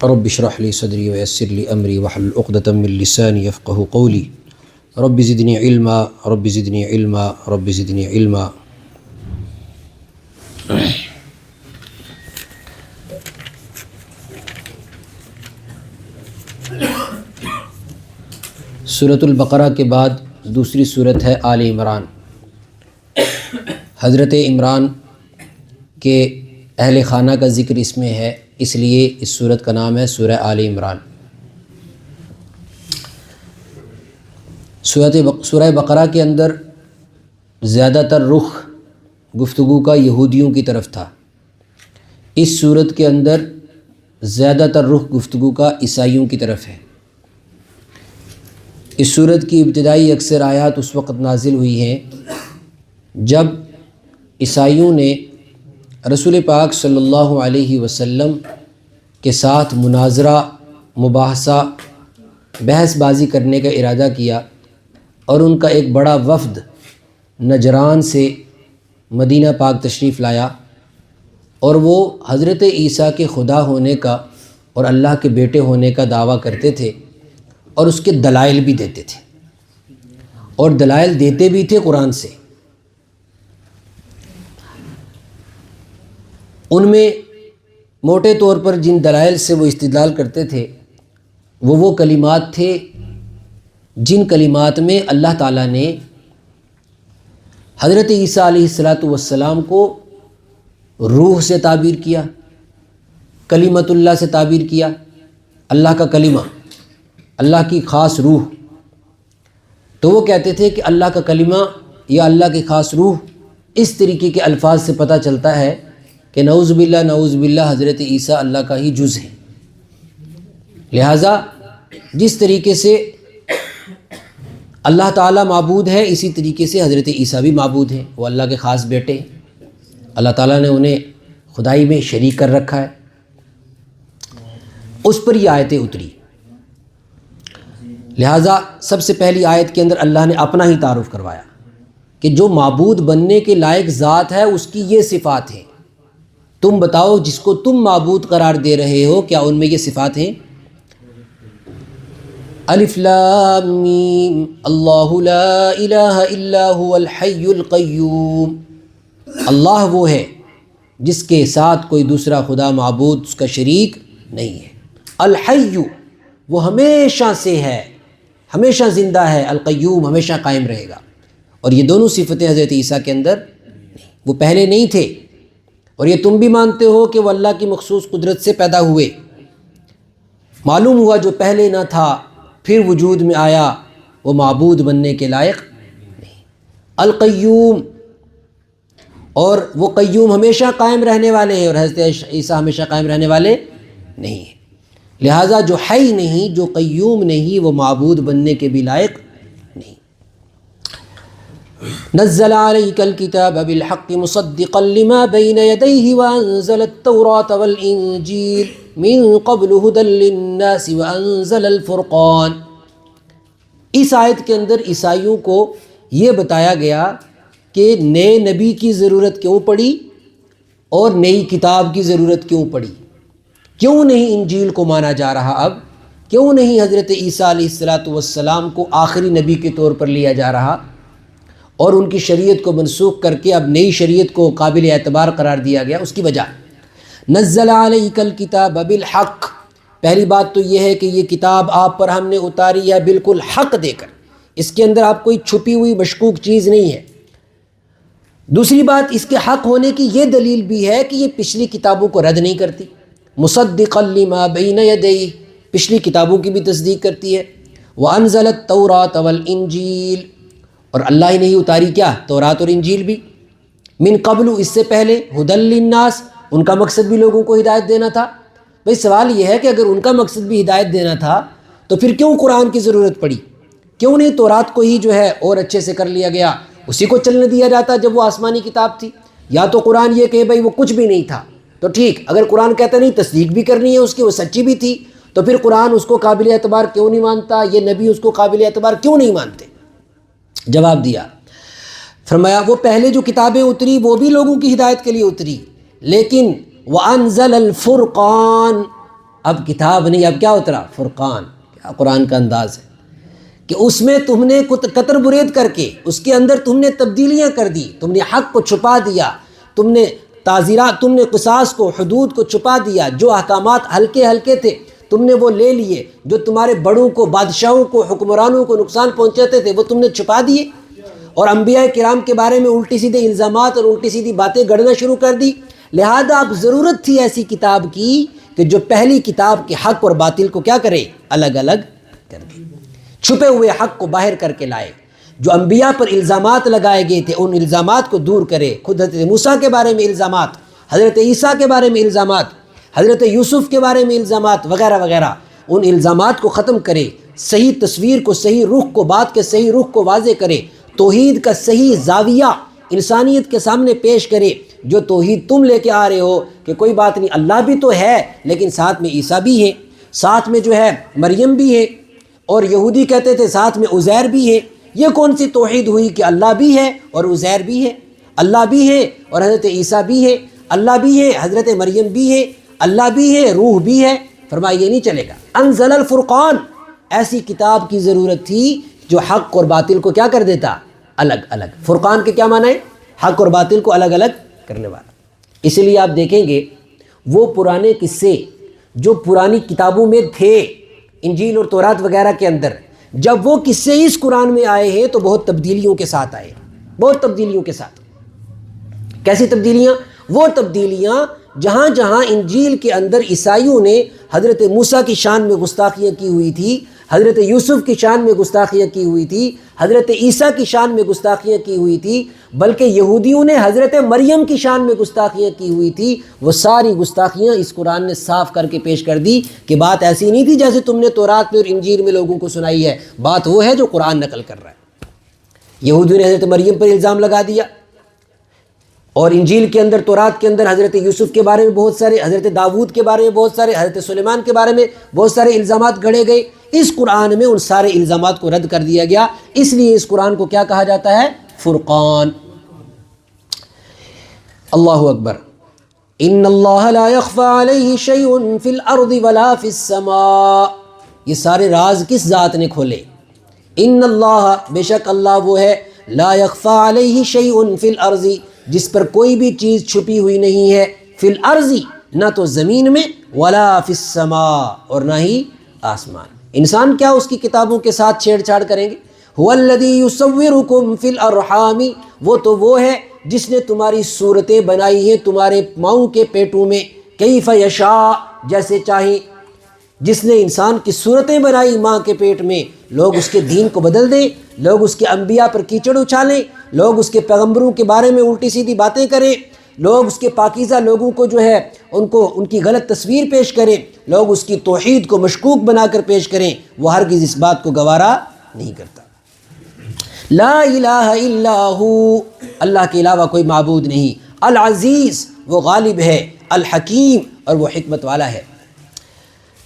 رب اشرح لي صدري ويسر لي أمري واحلل عقدة من لساني يفقهوا قولي رب زدني علما رب زدني علما رب زدني علما۔ سورۃ البقرہ کے بعد دوسری صورت ہے آل عمران۔ حضرت عمران کے اہل خانہ کا ذکر اس میں ہے، اس لیے اس صورت کا نام ہے سورہ آل عمران۔ سورہ بقرہ کے اندر زیادہ تر رخ گفتگو کا یہودیوں کی طرف تھا، اس صورت کے اندر زیادہ تر رخ گفتگو کا عیسائیوں کی طرف ہے۔ اس صورت کی ابتدائی اکثر آیات اس وقت نازل ہوئی ہیں جب عیسائیوں نے رسول پاک صلی اللہ علیہ وسلم کے ساتھ مناظرہ، مباحثہ، بحث بازی کرنے کا ارادہ کیا، اور ان کا ایک بڑا وفد نجران سے مدینہ پاک تشریف لایا، اور وہ حضرت عیسیٰ کے خدا ہونے کا اور اللہ کے بیٹے ہونے کا دعویٰ کرتے تھے، اور اس کے دلائل بھی دیتے تھے، اور دلائل دیتے بھی تھے قرآن سے۔ ان میں موٹے طور پر جن دلائل سے وہ استدلال کرتے تھے وہ کلمات تھے جن کلمات میں اللہ تعالیٰ نے حضرت عیسیٰ علیہ السلام کو روح سے تعبیر کیا، کلمت اللہ سے تعبیر کیا، اللہ کا کلمہ، اللہ کی خاص روح۔ تو وہ کہتے تھے کہ اللہ کا کلمہ یا اللہ کی خاص روح، اس طریقے کے الفاظ سے پتہ چلتا ہے کہ نعوذ باللہ حضرت عیسیٰ اللہ کا ہی جز ہے۔ لہٰذا جس طریقے سے اللہ تعالیٰ معبود ہے، اسی طریقے سے حضرت عیسیٰ بھی معبود ہیں، وہ اللہ کے خاص بیٹے ہیں، اللہ تعالیٰ نے انہیں خدائی میں شریک کر رکھا ہے۔ اس پر یہ آیتیں اتری۔ لہٰذا سب سے پہلی آیت کے اندر اللہ نے اپنا ہی تعارف کروایا کہ جو معبود بننے کے لائق ذات ہے اس کی یہ صفات ہیں، تم بتاؤ جس کو تم معبود قرار دے رہے ہو کیا ان میں یہ صفات ہیں؟ الف لام میم اللہ لا الہ الا هو الحی القیوم۔ اللہ وہ ہے جس کے ساتھ کوئی دوسرا خدا معبود اس کا شریک نہیں ہے۔ الحی وہ ہمیشہ سے ہے، ہمیشہ زندہ ہے، القیوم ہمیشہ قائم رہے گا۔ اور یہ دونوں صفتیں حضرت عیسیٰ کے اندر نہیں، وہ پہلے نہیں تھے، اور یہ تم بھی مانتے ہو کہ وہ اللہ کی مخصوص قدرت سے پیدا ہوئے۔ معلوم ہوا جو پہلے نہ تھا پھر وجود میں آیا، وہ معبود بننے کے لائق نہیں۔ القیوم، اور وہ قیوم ہمیشہ قائم رہنے والے ہیں، اور حضرت عیسیٰ ہمیشہ قائم رہنے والے نہیں ہیں۔ لہٰذا جو حی نہیں، جو قیوم نہیں، وہ معبود بننے کے بھی لائق نہیں۔ نزل عليك الكتاب بالحق مصدقا لما بين يديه وأنزل التوراة والإنجيل من قبل هدى للناس وأنزل الفرقان۔ اس آیت کے اندر عیسائیوں کو یہ بتایا گیا کہ نئے نبی کی ضرورت کیوں پڑی اور نئی کتاب کی ضرورت کیوں پڑی، کیوں نہیں انجیل کو مانا جا رہا، اب کیوں نہیں حضرت عیسیٰ علیہ السلام کو آخری نبی کے طور پر لیا جا رہا، اور ان کی شریعت کو منسوخ کر کے اب نئی شریعت کو قابل اعتبار قرار دیا گیا۔ اس کی وجہ نزل علیک الکتاب بالحق، پہلی بات تو یہ ہے کہ یہ کتاب آپ پر ہم نے اتاری ہے بالکل حق دے کر، اس کے اندر آپ کوئی چھپی ہوئی مشکوک چیز نہیں ہے۔ دوسری بات، اس کے حق ہونے کی یہ دلیل بھی ہے کہ یہ پچھلی کتابوں کو رد نہیں کرتی، مصدقا لما بین یدیہ، پچھلی کتابوں کی بھی تصدیق کرتی ہے۔ وانزل التوراۃ والانجیل، اور اللہ ہی نہیں اتاری کیا، تورات اور انجیل بھی، من قبل اس سے پہلے، ہدی للناس، ان کا مقصد بھی لوگوں کو ہدایت دینا تھا۔ بھئی سوال یہ ہے کہ اگر ان کا مقصد بھی ہدایت دینا تھا تو پھر کیوں قرآن کی ضرورت پڑی؟ کیوں نہیں تورات کو ہی جو ہے اور اچھے سے کر لیا گیا، اسی کو چلنے دیا جاتا جب وہ آسمانی کتاب تھی؟ یا تو قرآن یہ کہ بھئی وہ کچھ بھی نہیں تھا تو ٹھیک، اگر قرآن کہتا نہیں تصدیق بھی کرنی ہے اس کی، وہ سچی بھی تھی، تو پھر قرآن اس کو قابل اعتبار کیوں نہیں مانتا، یہ نبی اس کو قابل اعتبار کیوں نہیں مانتے؟ جواب دیا، فرمایا وہ پہلے جو کتابیں اتری وہ بھی لوگوں کی ہدایت کے لیے اتری، لیکن وَأَنزَلَ الْفُرْقَانَ، اب کتاب نہیں، اب کیا اترا؟ فرقان۔ کیا قرآن کا انداز ہے کہ اس میں تم نے قطر برید کر کے اس کے اندر تم نے تبدیلیاں کر دی، تم نے حق کو چھپا دیا، تم نے تعزیرات، تم نے قصاص کو، حدود کو چھپا دیا، جو احکامات ہلکے ہلکے تھے تم نے وہ لے لیے، جو تمہارے بڑوں کو، بادشاہوں کو، حکمرانوں کو نقصان پہنچاتے تھے وہ تم نے چھپا دیے، اور انبیاء کرام کے بارے میں الٹی سیدھے الزامات اور الٹی سیدھی باتیں گڑنا شروع کر دی۔ لہذا اب ضرورت تھی ایسی کتاب کی کہ جو پہلی کتاب کے حق اور باطل کو کیا کرے؟ الگ الگ کر دے، چھپے ہوئے حق کو باہر کر کے لائے، جو انبیاء پر الزامات لگائے گئے تھے ان الزامات کو دور کرے۔ خود حضرت موسیٰ کے بارے میں الزامات، حضرت عیسیٰ کے بارے میں الزامات، حضرت یوسف کے بارے میں الزامات وغیرہ وغیرہ، ان الزامات کو ختم کرے، صحیح تصویر کو، صحیح رخ کو، بات کے صحیح رخ کو واضح کرے، توحید کا صحیح زاویہ انسانیت کے سامنے پیش کرے۔ جو توحید تم لے کے آ رہے ہو کہ کوئی بات نہیں، اللہ بھی تو ہے لیکن ساتھ میں عیسیٰ بھی ہے، ساتھ میں جو ہے مریم بھی ہے، اور یہودی کہتے تھے ساتھ میں عزیر بھی ہے، یہ کون سی توحید ہوئی کہ اللہ بھی ہے اور عزیر بھی ہے، اللہ بھی ہے اور حضرت عیسیٰ بھی ہے، اللہ بھی ہے حضرت مریم بھی ہے، اللہ بھی ہے روح بھی ہے؟ فرمایا یہ نہیں چلے گا۔ انزل الفرقان، ایسی کتاب کی ضرورت تھی جو حق اور باطل کو کیا کر دیتا؟ الگ الگ۔ فرقان کے کیا معنی ہے؟ حق اور باطل کو الگ الگ کرنے والا۔ اس لیے آپ دیکھیں گے وہ پرانے قصے جو پرانی کتابوں میں تھے، انجیل اور تورات وغیرہ کے اندر، جب وہ قصے اس قرآن میں آئے ہیں تو بہت تبدیلیوں کے ساتھ آئے، بہت تبدیلیوں کے ساتھ۔ کیسی تبدیلیاں؟ وہ تبدیلیاں جہاں جہاں انجیل کے اندر عیسائیوں نے حضرت موسیٰ کی شان میں گستاخیاں کی ہوئی تھی، حضرت یوسف کی شان میں گستاخیاں کی ہوئی تھی، حضرت عیسیٰ کی شان میں گستاخیاں کی ہوئی تھی، بلکہ یہودیوں نے حضرت مریم کی شان میں گستاخیاں کی ہوئی تھی، وہ ساری گستاخیاں اس قرآن نے صاف کر کے پیش کر دی کہ بات ایسی نہیں تھی جیسے تم نے تورات میں اور انجیل میں لوگوں کو سنائی ہے، بات وہ ہے جو قرآن نقل کر رہا ہے۔ یہودیوں نے حضرت مریم پر الزام لگا دیا، اور انجیل کے اندر، تورات کے اندر حضرت یوسف کے بارے میں بہت سارے، حضرت داؤد کے بارے میں بہت سارے، حضرت سلیمان کے بارے میں بہت سارے الزامات گھڑے گئے۔ اس قرآن میں ان سارے الزامات کو رد کر دیا گیا، اس لیے اس قرآن کو کیا کہا جاتا ہے؟ فرقان۔ اللہ اکبر۔ ان اللہ لا يخفى علیہ شیء فی الارض ولا فی السماء، یہ سارے راز کس ذات نے کھولے؟ ان اللہ، بے شک اللہ وہ ہے، لا يخفى علیہ شیء فی الارض، جس پر کوئی بھی چیز چھپی ہوئی نہیں ہے، فی الارض، نہ تو زمین میں، ولا فی السماء، اور نہ ہی آسمان۔ انسان کیا اس کی کتابوں کے ساتھ چھیڑ چھاڑ کریں گے؟ هو الذی یصورکم فی الارحام، وہ تو وہ ہے جس نے تمہاری صورتیں بنائی ہیں تمہارے ماؤں کے پیٹوں میں، کیف یشاء، جیسے چاہیں، جس نے انسان کی صورتیں بنائی ماں کے پیٹ میں، لوگ اس کے دین کو بدل دیں، لوگ اس کے انبیاء پر کیچڑ اچھالیں، لوگ اس کے پیغمبروں کے بارے میں الٹی سیدھی باتیں کریں، لوگ اس کے پاکیزہ لوگوں کو جو ہے ان کی غلط تصویر پیش کریں، لوگ اس کی توحید کو مشکوک بنا کر پیش کریں، وہ ہرگز اس بات کو گوارا نہیں کرتا۔ لا الہ الا ہو، اللہ کے علاوہ کوئی معبود نہیں، العزیز، وہ غالب ہے، الحکیم، اور وہ حکمت والا ہے۔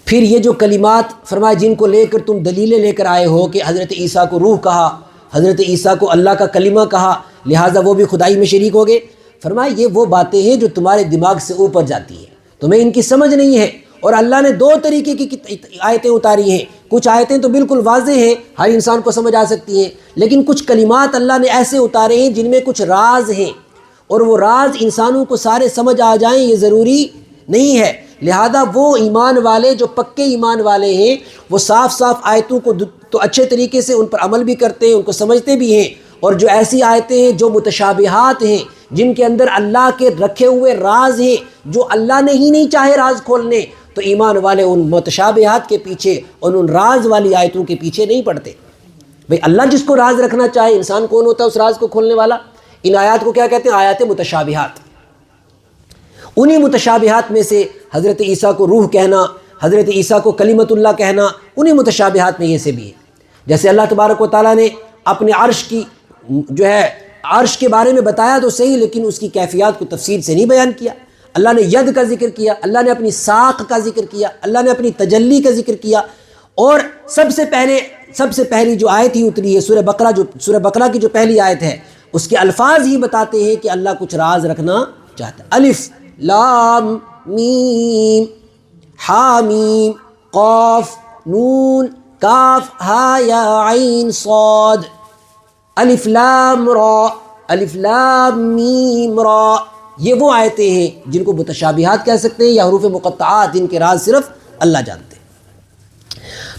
پھر یہ جو کلمات فرمائے جن کو لے کر تم دلیلیں لے کر آئے ہو کہ حضرت عیسیٰ کو روح کہا، حضرت عیسیٰ کو اللہ کا کلمہ کہا، لہٰذا وہ بھی خدائی میں شریک ہو گئے، فرمایا یہ وہ باتیں ہیں جو تمہارے دماغ سے اوپر جاتی ہیں، تمہیں ان کی سمجھ نہیں ہے، اور اللہ نے دو طریقے کی آیتیں اتاری ہیں، کچھ آیتیں تو بالکل واضح ہیں، ہر انسان کو سمجھ آ سکتی ہیں، لیکن کچھ کلمات اللہ نے ایسے اتارے ہیں جن میں کچھ راز ہیں، اور وہ راز انسانوں کو سارے سمجھ آ جائیں یہ ضروری نہیں ہے، لہذا وہ ایمان والے جو پکے ایمان والے ہیں وہ صاف صاف آیتوں کو تو اچھے طریقے سے ان پر عمل بھی کرتے ہیں، ان کو سمجھتے بھی ہیں، اور جو ایسی آیتیں ہیں جو متشابہات ہیں، جن کے اندر اللہ کے رکھے ہوئے راز ہیں جو اللہ نے ہی نہیں چاہے راز کھولنے، تو ایمان والے ان متشابہات کے پیچھے اور ان راز والی آیتوں کے پیچھے نہیں پڑتے۔ بھئی اللہ جس کو راز رکھنا چاہے، انسان کون ہوتا ہے اس راز کو کھولنے والا؟ ان آیات کو کیا کہتے ہیں؟ آیات متشابہات۔ انہی متشابہات میں سے حضرت عیسیٰ کو روح کہنا، حضرت عیسیٰ کو کلمت اللہ کہنا، انہی متشابہات میں یہ سے بھی ہے۔ جیسے اللہ تبارک و تعالیٰ نے اپنے عرش کی جو ہے عرش کے بارے میں بتایا تو صحیح، لیکن اس کی کیفیات کو تفصیل سے نہیں بیان کیا۔ اللہ نے ید کا ذکر کیا، اللہ نے اپنی ساق کا ذکر کیا، اللہ نے اپنی تجلی کا ذکر کیا، اور سب سے پہلی جو آیت ہی اتری ہے سورہ بقرہ کی جو پہلی آیت ہے، اس کے الفاظ ہی بتاتے ہیں کہ اللہ کچھ راز رکھنا چاہتا ہے۔ الف لام میم حامیم قاف نون کاف ہا یا عین صاد الف لام را الف لام میم را. یہ وہ آیتیں ہیں جن کو متشابہات کہہ سکتے ہیں یا حروف مقطعات، جن کے راز صرف اللہ جانتے ہیں.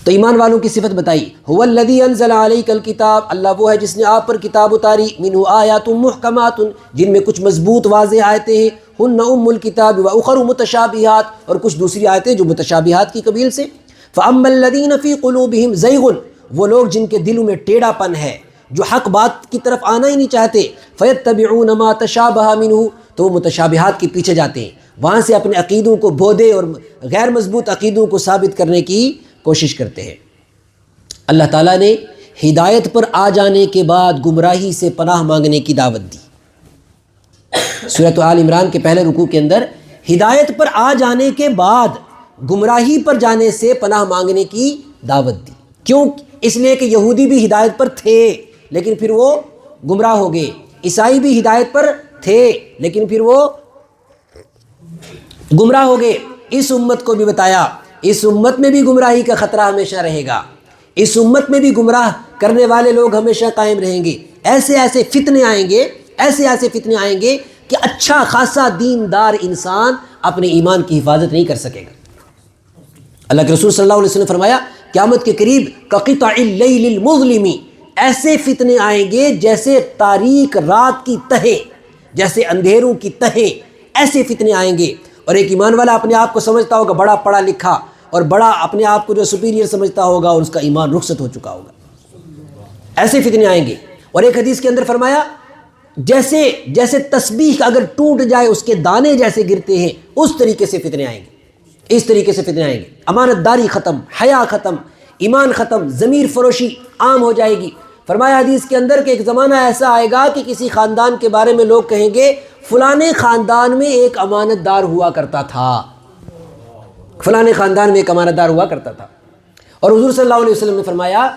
تو ایمان والوں کی صفت بتائی. هو الذی انزل علیک الکتاب، اللہ وہ ہے جس نے آپ پر کتاب اتاری. منہ آیات محکمات، جن میں کچھ مضبوط واضح آیتیں ہیں. ہن ام الکتاب واخر متشابہات، اور کچھ دوسری آیتیں جو متشابہات کی قبیل سے. فاما الذین فی قلوبہم زیغ، وہ لوگ جن کے دلوں میں ٹیڑھا پن ہے، جو حق بات کی طرف آنا ہی نہیں چاہتے. فیتبعون ما تشابہ منہ، تو وہ متشابہات کے پیچھے جاتے ہیں، وہاں سے اپنے عقیدوں کو بھودے اور غیر مضبوط عقیدوں کو ثابت کرنے کی کوشش کرتے ہیں. اللہ تعالیٰ نے ہدایت پر آ جانے کے بعد گمراہی سے پناہ مانگنے کی دعوت دی. سورۃ آل عمران کے پہلے رکوع کے اندر ہدایت پر آ جانے کے بعد گمراہی پر جانے سے پناہ مانگنے کی دعوت دی. کیوں؟ اس لیے کہ یہودی بھی ہدایت پر تھے لیکن پھر وہ گمراہ ہو گئے، عیسائی بھی ہدایت پر تھے لیکن پھر وہ گمراہ ہو گئے. اس امت کو بھی بتایا اس امت میں بھی گمراہی کا خطرہ ہمیشہ رہے گا، اس امت میں بھی گمراہ کرنے والے لوگ ہمیشہ قائم رہیں گے. ایسے ایسے فتنے آئیں گے، ایسے ایسے فتنے آئیں گے کہ اچھا خاصا دیندار انسان اپنے ایمان کی حفاظت نہیں کر سکے گا. اللہ کے رسول صلی اللہ علیہ وسلم نے فرمایا قیامت کے قریب کقطع اللیل المظلم، ایسے فتنے آئیں گے جیسے تاریک رات کی تہیں، جیسے اندھیروں کی تہیں، ایسے فتنے آئیں گے. اور ایک ایمان والا اپنے آپ کو سمجھتا ہوگا بڑا پڑھا لکھا اور بڑا اپنے آپ کو جو سپیریئر سمجھتا ہوگا اور اس کا ایمان رخصت ہو چکا ہوگا. ایسے فتنے آئیں گے. اور ایک حدیث کے اندر فرمایا جیسے تسبیح اگر ٹوٹ جائے اس کے دانے جیسے گرتے ہیں، اس طریقے سے فتنے آئیں گے، اس طریقے سے فتنے آئیں گے. امانت داری ختم، حیا ختم، ایمان ختم، ضمیر فروشی عام ہو جائے گی. فرمایا حدیث کے اندر کہ ایک زمانہ ایسا آئے گا کہ کسی خاندان کے بارے میں لوگ کہیں گے فلانے خاندان میں ایک امانت دار ہوا کرتا تھا، فلانے خاندان میں ایک امانت دار ہوا کرتا تھا. اور حضور صلی اللہ علیہ وسلم نے فرمایا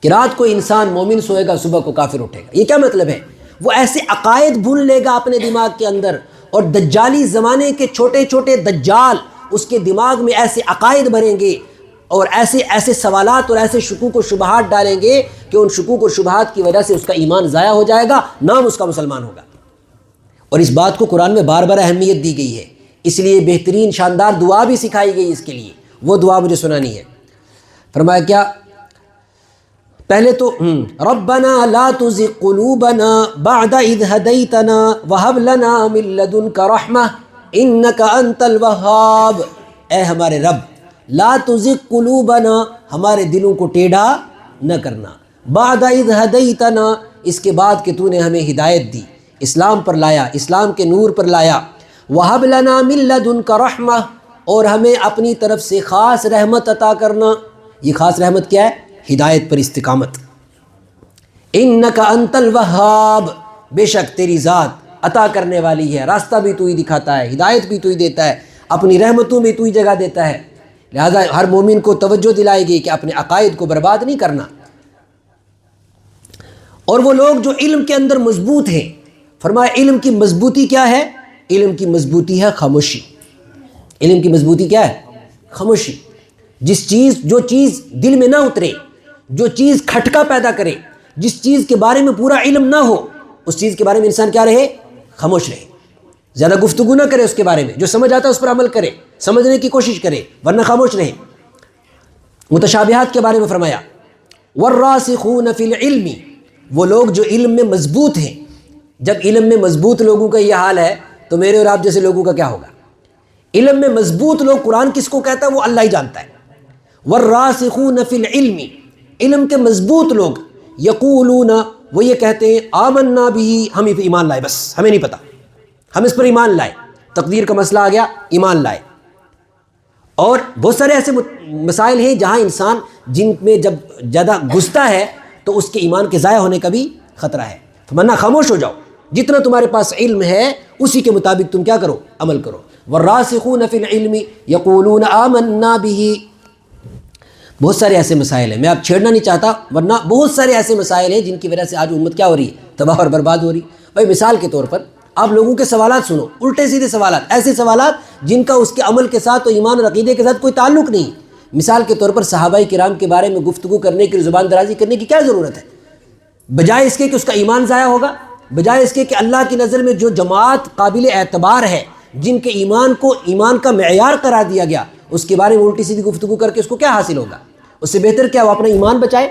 کہ رات کو انسان مومن سوئے گا، صبح کو کافر اٹھے گا. یہ کیا مطلب ہے؟ وہ ایسے عقائد بھون لے گا اپنے دماغ کے اندر، اور دجالی زمانے کے چھوٹے چھوٹے دجال اس کے دماغ میں ایسے عقائد بھریں گے اور ایسے سوالات اور ایسے شکوک و شبہات ڈالیں گے کہ ان شکوک و شبہات کی وجہ سے اس کا ایمان ضائع ہو جائے گا، نام اس کا مسلمان ہوگا. اور اس بات کو قرآن میں بار بار اہمیت دی گئی ہے، اس لیے بہترین شاندار دعا بھی سکھائی گئی اس کے لیے. وہ دعا مجھے سنانی ہے. فرمایا کیا؟ پہلے تو ربنا لا تزغ قلوبنا بعد اذ ہدیتنا وہب لنا من لدنک رحمہ انک انت الوہاب. اے ہمارے رب، لا تزغ قلوبنا، ہمارے دلوں کو ٹیڑھا نہ کرنا، بعد اذ ہدیتنا، اس کے بعد کہ تو نے ہمیں ہدایت دی، اسلام پر لایا، اسلام کے نور پر لایا. وہب لنا من لدنک رحمہ، اور ہمیں اپنی طرف سے خاص رحمت عطا کرنا. یہ خاص رحمت کیا ہے؟ ہدایت پر استقامت. انک انت الوہاب، بے شک تیری ذات عطا کرنے والی ہے، راستہ بھی تو ہی دکھاتا ہے، ہدایت بھی تو ہی دیتا ہے، اپنی رحمتوں میں تو ہی جگہ دیتا ہے. لہذا ہر مومن کو توجہ دلائی گئی کہ اپنے عقائد کو برباد نہیں کرنا. اور وہ لوگ جو علم کے اندر مضبوط ہیں، فرمایا علم کی مضبوطی کیا ہے؟ علم کی مضبوطی ہے خاموشی. علم کی مضبوطی کیا ہے؟ خاموشی. جو چیز دل میں نہ اترے، جو چیز کھٹکا پیدا کرے، جس چیز کے بارے میں پورا علم نہ ہو، اس چیز کے بارے میں انسان کیا رہے؟ خاموش رہے. زیادہ گفتگو نہ کرے اس کے بارے میں، جو سمجھ آتا ہے اس پر عمل کرے، سمجھنے کی کوشش کرے، ورنہ خاموش رہے. متشابہات کے بارے میں فرمایا والراسخون فی العلم، وہ لوگ جو علم میں مضبوط ہیں. جب علم میں مضبوط لوگوں کا یہ حال ہے تو میرے اور آپ جیسے لوگوں کا کیا ہوگا؟ علم میں مضبوط لوگ، قرآن کس کو کہتا ہے؟ وہ اللہ ہی جانتا ہے. والراسخون فی العلم، علم کے مضبوط لوگ، یقولون، وہ یہ کہتے ہیں آمنا بھی، ہم ایمان لائے، بس ہمیں نہیں پتہ، ہم اس پر ایمان لائے. تقدیر کا مسئلہ آ گیا، ایمان لائے. اور بہت سارے ایسے مسائل ہیں جہاں انسان جن میں جب زیادہ گھستا ہے تو اس کے ایمان کے ضائع ہونے کا بھی خطرہ ہے. ورنہ خاموش ہو جاؤ، جتنا تمہارے پاس علم ہے اسی کے مطابق تم کیا کرو؟ عمل کرو. والراسخون فی العلم یقولون آمنا به. بہت سارے ایسے مسائل ہیں، میں آپ چھیڑنا نہیں چاہتا، ورنہ بہت سارے ایسے مسائل ہیں جن کی وجہ سے آج امت کیا ہو رہی ہے؟ تباہ اور برباد ہو رہی. بھائی مثال کے طور پر آپ لوگوں کے سوالات سنو، الٹے سیدھے سوالات، ایسے سوالات جن کا اس کے عمل کے ساتھ اور ایمان اور عقیدے کے ساتھ کوئی تعلق نہیں۔ مثال کے طور پر صحابہ کرام کے بارے میں گفتگو کرنے کی، زبان درازی کرنے کی کیا ضرورت ہے؟ بجائے اس کے کہ اس کا ایمان ضائع ہوگا، بجائے اس کے کہ اللہ کی نظر میں جو جماعت قابل اعتبار ہے، جن کے ایمان کو ایمان کا معیار قرار دیا گیا، اس کے بارے میں الٹی سیدھی گفتگو کر کے اس کو کیا حاصل ہوگا؟ اس سے بہتر کیا وہ اپنا ایمان بچائے،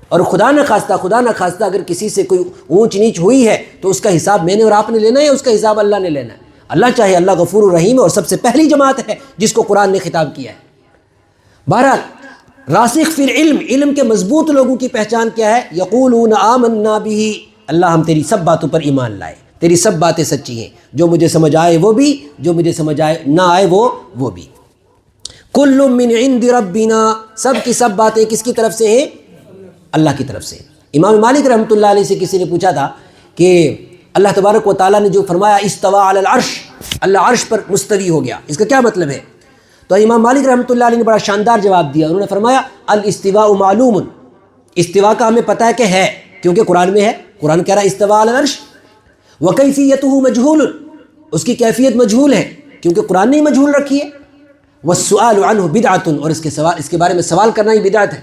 اور خدا نہ خواستہ اگر کسی سے کوئی اونچ نیچ ہوئی ہے تو اس کا حساب میں نے اور آپ نے لینا ہے، اس کا حساب اللہ نے لینا ہے۔ اللہ چاہے، اللہ غفور الرحیم ہے، اور سب سے پہلی جماعت ہے جس کو قرآن نے خطاب کیا ہے۔ بہرحال راسخ فی العلم، علم کے مضبوط لوگوں کی پہچان کیا ہے؟ یقولون آمنا بہ، اللہ ہم تیری سب باتوں پر ایمان لائے، تیری سب باتیں سچی ہیں، جو مجھے سمجھ آئے وہ بھی، جو مجھے سمجھ آئے نہ آئے وہ بھی۔ کل من عند ربنا، سب کی سب باتیں کس کی طرف سے ہیں؟ اللہ کی طرف سے۔ امام مالک رحمۃ اللہ علیہ سے کسی نے پوچھا تھا کہ اللہ تبارک و تعالیٰ نے جو فرمایا استوى علی العرش، اللہ عرش پر مستوی ہو گیا، اس کا کیا مطلب ہے؟ تو امام مالک رحمۃ اللہ علیہ نے بڑا شاندار جواب دیا، انہوں نے فرمایا الاستواء معلوم، استوا کا ہمیں پتہ ہے کہ ہے، کیونکہ قرآن میں ہے، قرآن کہہ رہا ہے استوى علی العرش، وکیفیتہ مجہول، اس کی کیفیت مجہول ہے کیونکہ قرآن نے ہی مجہول رکھی ہے، والسؤال عنہ بدعۃ، اور اس کے بارے میں سوال کرنا ہی بدعت ہے۔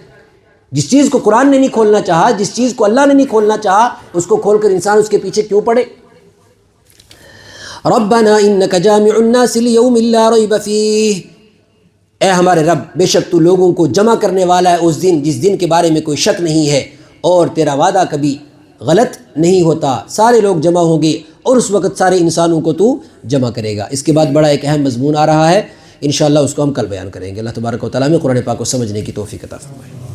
جس چیز کو قرآن نے نہیں کھولنا چاہا، جس چیز کو اللہ نے نہیں کھولنا چاہا، اس کو کھول کر انسان اس کے پیچھے کیوں پڑے؟ ربنا انک جامع الناس لیوم لا ریب فیہ، اے ہمارے رب، بے شک تو لوگوں کو جمع کرنے والا ہے اس دن جس دن کے بارے میں کوئی شک نہیں ہے، اور تیرا وعدہ کبھی غلط نہیں ہوتا، سارے لوگ جمع ہوں گے اور اس وقت سارے انسانوں کو تو جمع کرے گا۔ اس کے بعد بڑا ایک اہم مضمون آ رہا ہے، انشاءاللہ اس کو ہم کل بیان کریں گے۔ اللہ تبارک و تعالیٰ میں قرآن پاک کو سمجھنے کی توفیق عطا فرمائے۔